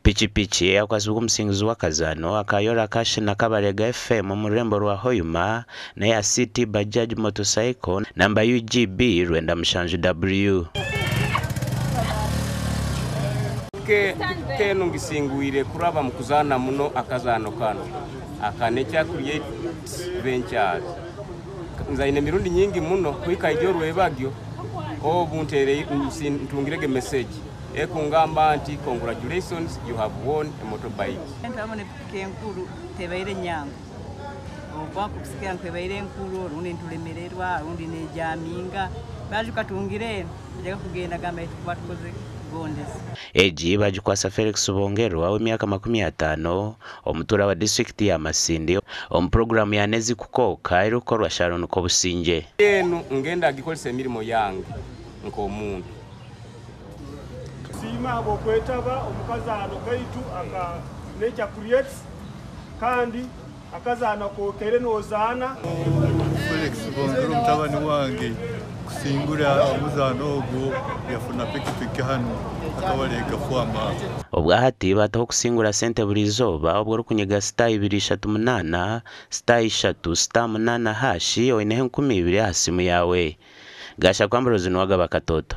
Piki yakwazibwa omusinguzi wa Kazano akayora kashi na Kabalega FM omurembo rwa Hoima na ya City Bajaj Motorcycle namba UGB Rwenda Mshanju W. Ke nungisingwire kuraba mukuzana muno akazano kano akanecha create ventures nzaine mirundi nyingi muno kwika ijyo rwebagyo obuntere ntungirege message ekungamba anti congratulations you have won a motorbike ntamone piki enkuru tebaire nyango obwa kusikia nkwebaire enkuru rundi ntulemererwa rundi nejaminga baje katungire jaga kugenda gamba twatukoze Eji bajikwasa Felix Bongerwa w'emyaka 50 omutura wa district ya Masindi program ya nezi kukoka irukorwa Sharon ko businje eno ngenda gikolese emirimo yange nko omuntu sima abo kwetaba omukazano kaitu aka nature creates kandi akazana ko kere nozana Felix Bongerwa mtabani wange kusingura omuzano ogwo yafuna piki hano akabalega kwamba obwahati bataho kusingura sente burizoba obwo rukunyiga star 238 star 3 star 8 hashi oinehe 12 hasimu yawe gasha kwambaro zinwaga bakatoto.